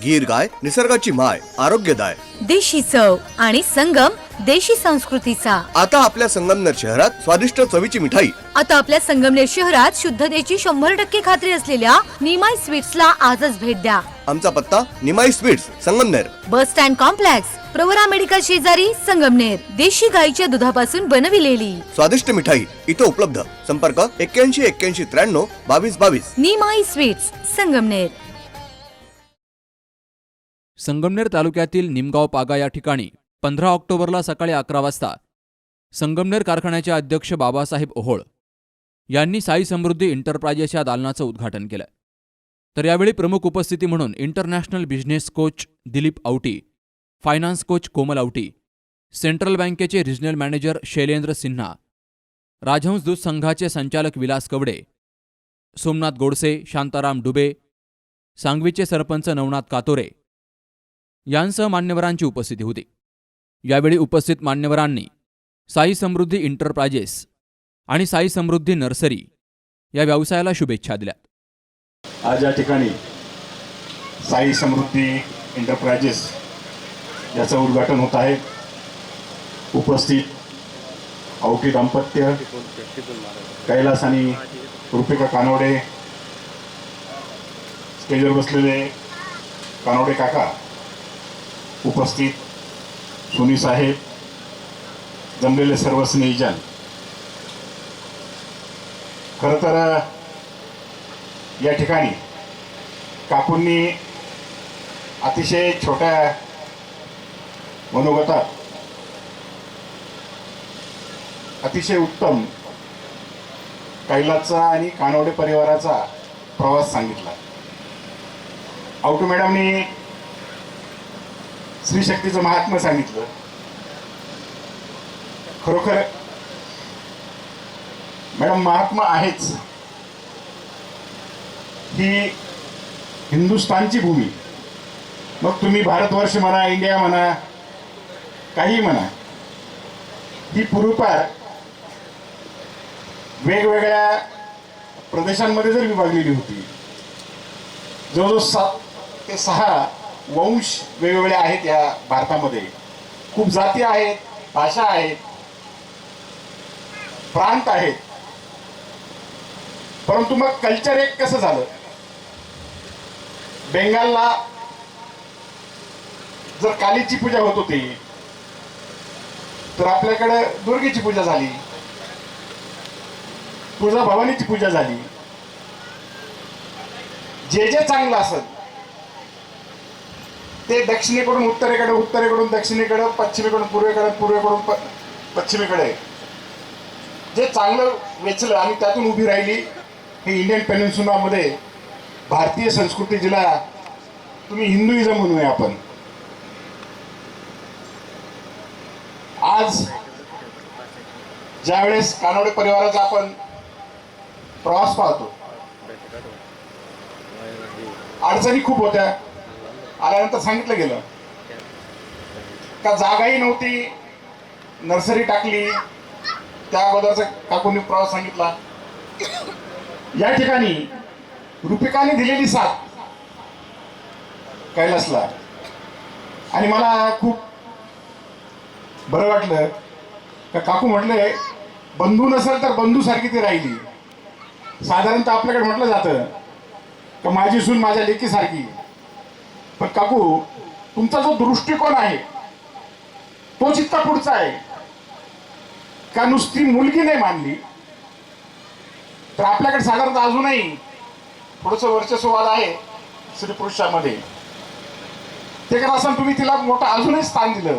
गीर गाय निसर्गाची माय, आरोग्यदाय, देशी चव आणि संगम देशी संस्कृतीचा। आता आपल्या संगमनेर शहरात स्वादिष्ट चवीची मिठाई। आता आपल्या संगमनेर शहरात शुद्धतेची 100% खात्री असलेल्या निमाई स्वीट्सला आजच भेट द्या। आमचा पत्ता Nimai sweets, Sangamner, bus stand complex, Pravara medical शेजारी, संगमनेर। देशी गाईच्या दुधापासून बनविलेली स्वादिष्ट मिठाई इथे उपलब्ध। संपर्क 81 81 93 22 22। निमाई स्वीट्स, संगमनेर। संगमनेर तालुक्यातील निमगाव पागा या ठिकाणी 15 ऑक्टोबरला सकाळी 11 वाजता संगमनेर कारखान्याचे अध्यक्ष बाबासाहेब ओहोळ यांनी साई समृद्धी एंटरप्राइजेस या दालनाचं उद्घाटन केलं। तर यावेळी प्रमुख उपस्थिती म्हणून international business coach Dilip Awati, finance coach Komal Awati, central बँकेचे रिजनल मॅनेजर शैलेंद्र सिन्हा, राजहंस दूध संघाचे संचालक विलास कवडे, सोमनाथ गोडसे, शांताराम डुबे, सांगवीचे सरपंच नवनाथ कातोरे यांसह मान्यवरांची उपस्थिती होती। यावेळी उपस्थित मान्यवरांनी साई समृद्धी एंटरप्राइजेस आणि साई समृद्धी नर्सरी या व्यवसायाला शुभेच्छा दिल्या। आज या ठिकाणी साई समृद्धी एंटरप्राइजेस याचं उद्घाटन होत आहे। उपस्थित आवटी दाम्पत्य, कैलास आणि रुपिका कानोडे, स्टेजवर बसलेले कानोडे काका, उपस्थित सोनी साहेब, जमलेले सर्व स्नेहीजन। खरं तर या ठिकाणी काकूंनी अतिशय छोट्या मनोगतात अतिशय उत्तम कैलासचा आणि कानोडे परिवाराचा प्रवास सांगितला। आवटू मॅडमनी स्त्री शक्तीचं महात्म्य सांगितलं। खरोखर मॅडम महात्मा आहेच। ही हिंदुस्थानची भूमी, मग तुम्ही भारतवर्ष म्हणा, इंडिया म्हणा, काही म्हणा, ही पूर्वपार वेगवेगळ्या प्रदेशांमध्ये जर विभागलेली होती। जवळजवळ 7 ते 6 वंश वेगवेगळे आहेत या भारतामध्ये। खूप जाती आहेत, भाषा आहेत, प्रांत आहेत, परंतु मग कल्चर एक कसं झालं। बेंगालला जर कालीची पूजा होत होती तर आपल्याकडे दुर्गेची पूजा झाली, तुळजाभवानीची पूजा झाली। जे जे चांगलं असत ते दक्षिणेकडून उत्तरेकडे, उत्तरेकडून दक्षिणेकडे, पश्चिमेकडून पूर्वेकडे, पूर्वेकडून पश्चिमेकडे जे चांगलं वेचलं आणि त्यातून उभी राहिली हे इंडियन पेनिन्सुलामध्ये भारतीय संस्कृती, जिला तुम्ही हिंदुइझम म्हणूया आपण। आज ज्यावेळेस कानोडे परिवाराचा आपण प्रवास पाहतो, अडचणी खूप होत्या। आल्यानंतर सांगितलं गेलं का जागाही नव्हती, नर्सरी टाकली, त्या अगोदरचा काकूंनी प्रवास सांगितला। या ठिकाणी रुपिकाने दिलेली साथ कैलासला, आणि मला खूप बरं वाटलं का काकू म्हटले बंधू नसेल तर बंधू सारखी ती राहिली। साधारणतः आपल्याकडे म्हटलं जातं का माझी सून माझ्या लेकीसारखी, पण काकू तुमचा जो दृष्टिकोन आहे तोच इतका पुढचा आहे का नुसती मुलगी नाही मानली तर आपल्याकडे साधारणतः अजूनही थोडंसं वर्चस्ववाद आहे स्त्री पुरुषामध्ये। ते करत असताना तुम्ही तिला मोठं अजूनही स्थान दिलं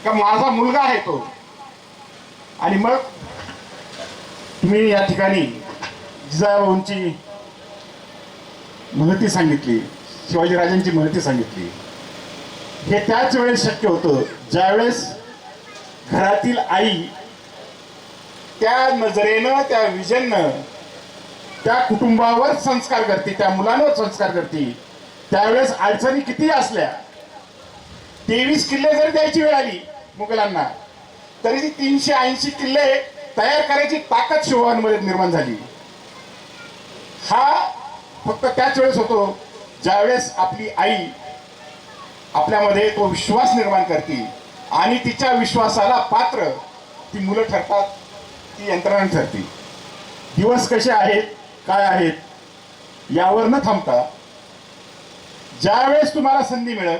का माझा मुलगा आहे तो। आणि मग तुम्ही या ठिकाणी जिजाऊंची महती सांगितली, शिवाजीराजांची महती सांगितली। हे त्याच वेळेस शक्य होतं ज्यावेळेस घरातील आई त्या नजरेनं, त्या विजननं त्या कुटुंबावर संस्कार करते, त्या मुलांवर संस्कार करते। त्यावेळेस अडचणी किती असल्या, 23 किल्ले जरी द्यायची वेळ आली मुघलांना तरी ती 380 किल्ले तयार करायची ताकद शिवबांमध्ये निर्माण झाली। हा फक्त त्याच वेळेस होतो ज्यावेळेस आपली आई आपल्यामध्ये तो विश्वास निर्माण करते आणि तिच्या विश्वासाला पात्र ती मुलं ठरतात, ती यंत्रणा ठरते. दिवस कसे आहेत, काय आहेत यावर न थांबता ज्यावेळेस तुम्हाला संधी मिळेल,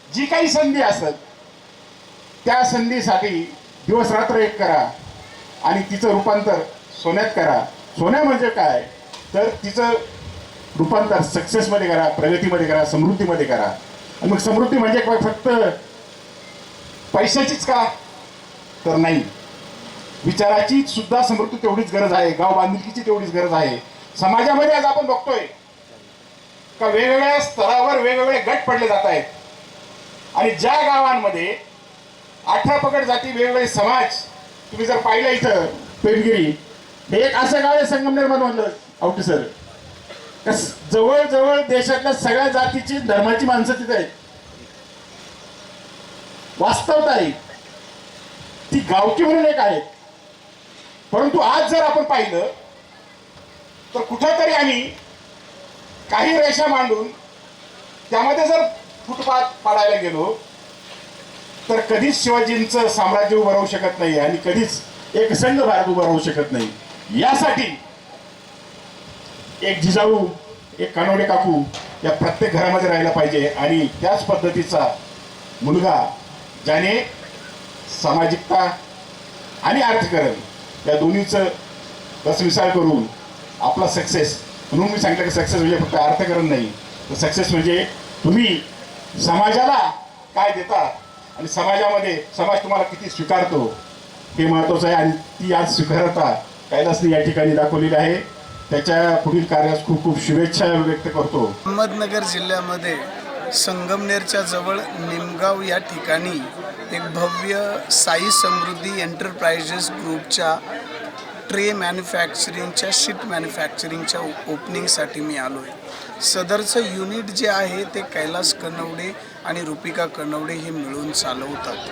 जी काही संधी असेल त्या संधीसाठी दिवस रात्र एक करा आणि तिचं रूपांतर सोन्यात करा. सोन्या म्हणजे काय तर तिचं रूपांतर सक्सेसमध्ये करा, प्रगतीमध्ये करा, समृद्धीमध्ये करा. आणि मग समृद्धी म्हणजे काय फक्त पैशाचीच का तर नाही, विचाराची सुद्धा समृद्धी तेवढीच गरज आहे, गाव बांधिलकीची तेवढीच गरज आहे. समाजामध्ये आज आपण बघतोय का वेगवेगळ्या स्तरावर वेगवेगळे गट पडले जात आहेत आणि ज्या गावांमध्ये 18 पगड जाती वेगवेगळे समाज तुम्ही जर पाहिलं इथं पेमगिरी हे एक असं गाव आहे संगमनेर मधलं आवटे सर, जवळजवळ देशातल्या सगळ्या जातीची धर्माची माणसं तिथे आहेत. वास्तवता आहे ती गावकी म्हणून एक आहेत. परंतु आज जर आपण पाहिलं तर कुठेतरी आम्ही काही रेषा मांडून त्यामध्ये जर फुटपाथ पाडायला गेलो तर कधीच शिवाजींचं साम्राज्य उभं राहू शकत नाही आणि कधीच एक संघ भारत उभं राहू शकत नाही. यासाठी एक जिजाऊ, एक कानवडे काकू या प्रत्येक घरामध्ये राहायला पाहिजे आणि त्याच पद्धतीचा मुलगा ज्याने सामाजिकता आणि अर्थकारण या दोन्हीचं रसविसाळ करून आपला सक्सेस, म्हणून मी सांगितलं की सक्सेस म्हणजे फक्त अर्थकारण नाही, तर सक्सेस म्हणजे तुम्ही समाजाला काय देता आणि समाजामध्ये समाज तुम्हाला किती स्वीकारतो हे महत्त्वाचं आहे. आणि ती आज स्वीकारता कैलासने या ठिकाणी दाखवलेली आहे. त्याच्या पुढील कार्यास खूप खूप शुभेच्छा व्यक्त करतो. अहमदनगर जिल्ह्यामध्ये संगमनेरच्या जवळ निमगाव या ठिकाणी एक भव्य साई समृद्धी एंटरप्राइजेस ग्रुपच्या ट्रे मॅन्युफॅक्चरिंगच्या, शीट मॅन्युफॅक्चरिंगच्या ओपनिंगसाठी मी आलो आहे. सदरचं युनिट जे आहे ते कैलास कनवडे आणि रुपिका कनवडे हे मिळून चालवतात.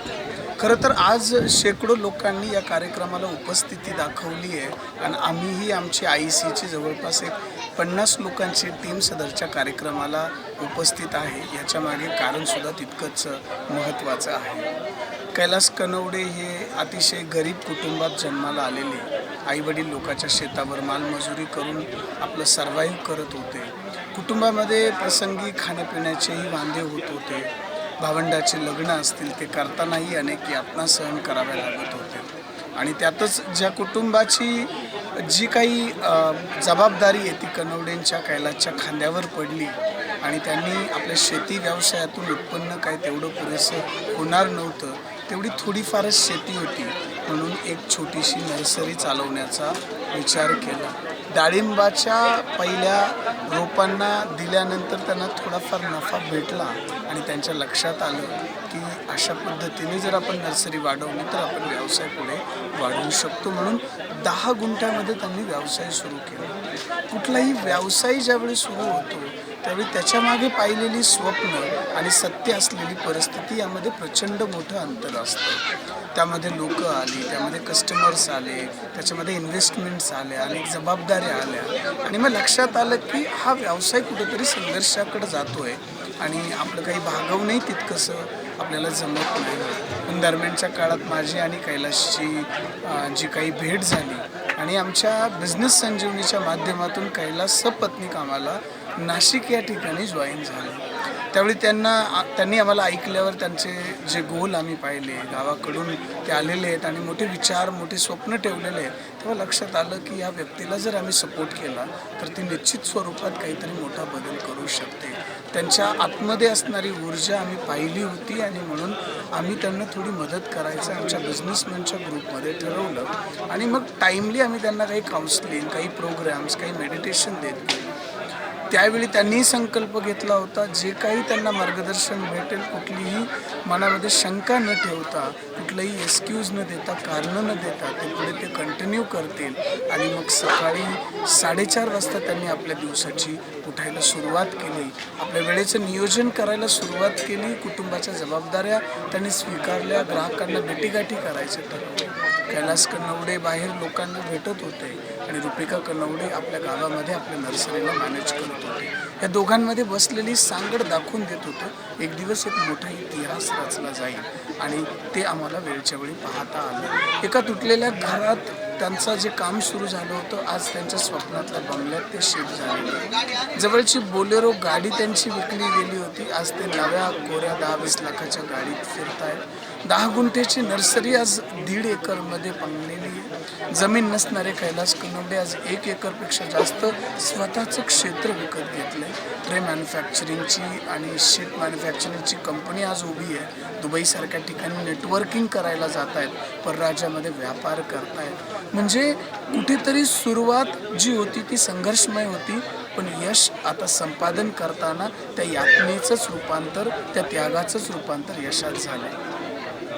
खरं तर आज शेकडो लोकांनी या कार्यक्रमाला उपस्थिती दाखवली आहे आणि आम्हीही आमची IECची जवळपास एक 50 लोकांची टीम सदरच्या कार्यक्रमाला उपस्थित आहे. याच्या मागे कारणसुद्धा तितकंच महत्त्वाचं आहे. कैलास कनवडे हे अतिशय गरीब कुटुंबात जन्माला आलेले, आईवडील लोकांच्या शेतावर मालमजुरी करून आपलं सर्व्हाइव्ह करत होते. कुटुंबामध्ये प्रसंगी खाण्यापिण्याचेही वांदे होत होते. भावंडाचे लग्न असतील ते करतानाही अनेक यातना सहन कराव्या लागत होते आणि त्यातच ज्या कुटुंबाची जी काही जबाबदारी आहे ती कनवडेंच्या कैलासच्या खांद्यावर पडली आणि त्यांनी आपल्या शेती व्यवसायातून उत्पन्न काय तेवढं पुरेसं होणार नव्हतं, तेवढी थोडीफारच शेती होती म्हणून एक छोटीशी नर्सरी चालवण्याचा विचार केला. डाळिंबाच्या पहिल्या रोपांना दिल्यानंतर त्यांना थोडाफार नफा भेटला आणि त्यांच्या लक्षात आलं की अशा पद्धतीने जर आपण नर्सरी वाढवली तर आपण व्यवसाय पुढे वाढवू शकतो. म्हणून 10 गुंठ्यामध्ये त्यांनी व्यवसाय सुरू केला. कुठलाही व्यवसाय ज्यावेळी सुरू होतो त्यावेळी त्याच्यामागे पाहिलेली स्वप्न आणि सत्य असलेली परिस्थिती यामध्ये प्रचंड मोठं अंतर असतं. त्यामध्ये लोक आली, त्यामध्ये कस्टमर्स आले, त्याच्यामध्ये इन्व्हेस्टमेंट्स आल्या, अनेक जबाबदाऱ्या आल्या आणि मग लक्षात आलं की हा व्यवसाय कुठेतरी संघर्षाकडे जातो आहे आणि आपलं काही भागवणंही तितकंसं आपल्याला जमत नाही. पण दरम्यानच्या काळात माझी आणि कैलासची जी काही भेट झाली आणि आमच्या बिझनेस संजीवनीच्या माध्यमातून कैलास सपत्नीक आम्हाला नाशिक या ठिकाणी जॉईन झाले. त्यावेळी त्यांनी आम्हाला ऐकल्यावर त्यांचे जे गोल आम्ही पाहिले, गावाकडून ते आलेले आहेत आणि मोठे विचार, मोठे स्वप्न ठेवलेले आहेत, तेव्हा लक्षात आलं की या व्यक्तीला जर आम्ही सपोर्ट केला तर ती निश्चित स्वरूपात काहीतरी मोठा बदल करू शकते. त्यांच्या आतमध्ये असणारी ऊर्जा आम्ही पाहिली होती आणि म्हणून आम्ही त्यांना थोडी मदत करायचं आमच्या बिझनेसमॅनच्या ग्रुपमध्ये ठरवलं आणि मग टाईमली आम्ही त्यांना काही काउन्सिलिंग, काही प्रोग्राम्स, काही मेडिटेशन देत गेलो. त्यावेळी त्यांनी संकल्प घेतला होता जे काही त्यांना मार्गदर्शन भेटेल, कुठलीही मनामध्ये शंका न ठेवता, कुठलंही एक्सक्यूज न देता, कारणं न देता ते पुढे ते कंटिन्यू करतील. आणि मग सकाळी 4:30 वाजता त्यांनी आपल्या दिवसाची उठायला सुरुवात केली, आपल्या वेळेचं नियोजन करायला सुरुवात केली, कुटुंबाच्या जबाबदाऱ्या त्यांनी स्वीकारल्या, ग्राहकांना भेटीगाठी करायचं ठरवलं. कैलास कनवडे बाहेर लोकांना भेटत होते आणि रुपिका कनवडे आपल्या गावामध्ये आपल्या नर्सरीला मॅनेज करत होते. या दोघांमध्ये बसलेली सांगड दाखवून देत होतं एक दिवस एक मोठा इतिहास रचला जाईल आणि ते आम्हाला वेळच्या वेळी पाहता आलं. एका तुटलेल्या घरात त्यांचं जे काम सुरू झालं होतं आज त्यांच्या स्वप्नातल्या बंगल्यात ते शिफ्ट झाले. जवळची बोलेरो गाडी त्यांची विकली गेली होती, आज ते नव्या कोऱ्या 10-20 लाखाच्या गाडीत फिरतायत. 10 गुंठेची नर्सरी आज 1.5 एकरमध्ये बनलेली आहे. जमीन नसणारे कैलास कनवडे आज 1 एकरपेक्षा जास्त स्वतःचं क्षेत्र विकत घेतलं आहे. ट्रे मॅन्युफॅक्चरिंगची आणि शीट मॅन्युफॅक्चरिंगची कंपनी आज उभी आहे. दुबईसारख्या ठिकाणी नेटवर्किंग करायला जात आहेत, परराज्यामध्ये व्यापार करतायत. म्हणजे कुठेतरी सुरुवात जी होती ती संघर्षमय होती, पण यश आता संपादन करताना त्या यातनेचंच रूपांतर, त्या त्यागाचंच रूपांतर यशात झालं आहे.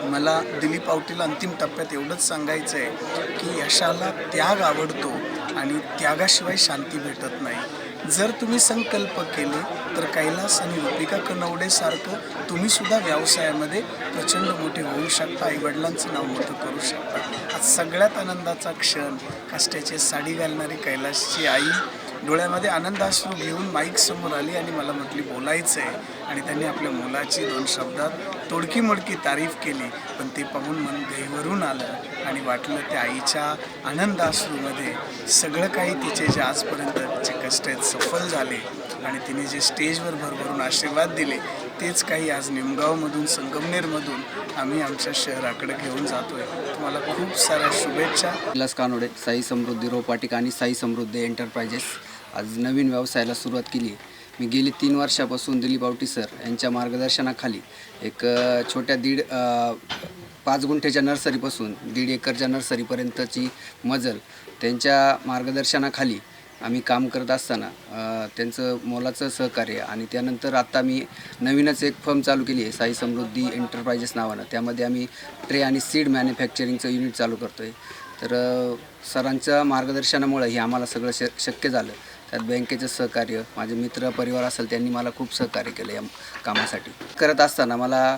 मला दिलीप आवटीला अंतिम टप्प्यात एवढंच सांगायचं आहे की यशाला त्याग आवडतो आणि त्यागाशिवाय शांती भेटत नाही. जर तुम्ही संकल्प केले तर कैलास आणि रुपिका कनवडेसारखं तुम्ही सुद्धा व्यवसायामध्ये प्रचंड मोठे होऊ शकता, आईवडिलांचं नाव मोठं करू शकता. आज सगळ्यात आनंदाचा क्षण, काष्ट्याची साडी घालणारी कैलासची आई डोळ्यामध्ये आनंदाश्रू घेऊन माईक समोर आली आणि मला म्हटली बोलायचं आहे. आणि त्यांनी आपल्या मुलाची 2 शब्दात तोडकी मोडकी तारीफ केली, पण ते पाहून मन गहिवरून आलं आणि वाटलं त्या आईच्या आनंदाश्रूमध्ये सगळं काही तिचे जे आजपर्यंतचे कष्ट आहेत सफल झाले आणि तिने जे स्टेजवर भरभरून आशीर्वाद दिले तेच काही आज निमगावमधून, संगमनेरमधून आम्ही आमच्या शहराकडे घेऊन जातोय. तुम्हाला खूप साऱ्या शुभेच्छा. कैलास कानोडे, साई समृद्धी रोपवाटिका आणि साई समृद्धी एंटरप्राइजेस आज नवीन व्यवसायाला सुरुवात केली आहे. मी गेली 3 वर्षापासून दिलीप आवटी सर यांच्या मार्गदर्शनाखाली एक छोट्या 5 गुंठेच्या नर्सरीपासून 1.5 एकरच्या नर्सरीपर्यंतची मजल त्यांच्या मार्गदर्शनाखाली आम्ही काम करत असताना त्यांचं मोलाचं सहकार्य आणि त्यानंतर आता मी नवीनच एक फर्म चालू केली आहे साई समृद्धी एंटरप्राइजेस नावानं. त्यामध्ये आम्ही ट्रे आणि सीड मॅन्युफॅक्चरिंगचं युनिट चालू करतो आहे. तर सरांच्या मार्गदर्शनामुळे हे आम्हाला सगळं शक्य झालं. त्यात बँकेचं सहकार्य, माझे मित्र परिवार असेल त्यांनी मला खूप सहकार्य केलं या कामासाठी. करत असताना मला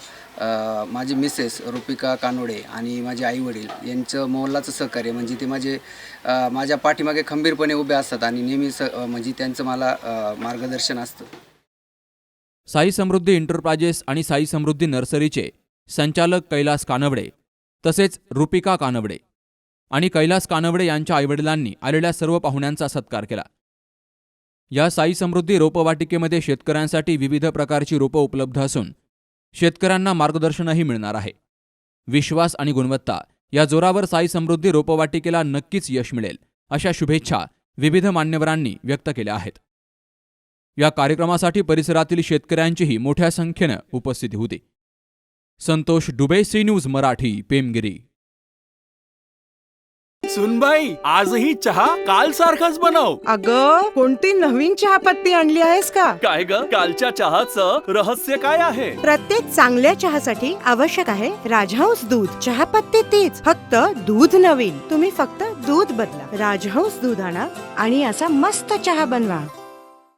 माझी मिसेस रुपिका कानोडे आणि माझे आईवडील यांचं मोलाचं सहकार्य, म्हणजे ते माझ्या पाठीमागे खंबीरपणे उभे असतात आणि नेहमी म्हणजे त्यांचं मला मार्गदर्शन असतं. साई समृद्धी एंटरप्राइजेस आणि साई समृद्धी नर्सरीचे संचालक कैलास कानवडे तसेच रुपिका कानवडे आणि कैलास कानवडे यांच्या आईवडिलांनी आलेल्या सर्व पाहुण्यांचा सत्कार केला. या साई समृद्धी रोपवाटिकेमध्ये शेतकऱ्यांसाठी विविध प्रकारची रोपं उपलब्ध असून शेतकऱ्यांना मार्गदर्शनही मिळणार आहे. विश्वास आणि गुणवत्ता या जोरावर साई समृद्धी रोपवाटिकेला नक्कीच यश मिळेल अशा शुभेच्छा विविध मान्यवरांनी व्यक्त केल्या आहेत. या कार्यक्रमासाठी परिसरातील शेतकऱ्यांचीही मोठ्या संख्येनं उपस्थिती होती. संतोष डुबे, सी न्यूज मराठी, पेमगिरी. सुनबाई, आजही चहा काल सारखाच बनव. अगं, कोणती नवीन चहापत्ती आणली आहेस का? काय ग, कालच्या चहाचं रहस्य काय आहे? प्रत्येक चांगल्या चहासाठी आवश्यक आहे राजहंस दूध. चहापत्ती तीच, फक्त दूध नवीन. तुम्ही फक्त दूध बदला. राजहंस दूध आणा आणि असा मस्त चहा बनवा.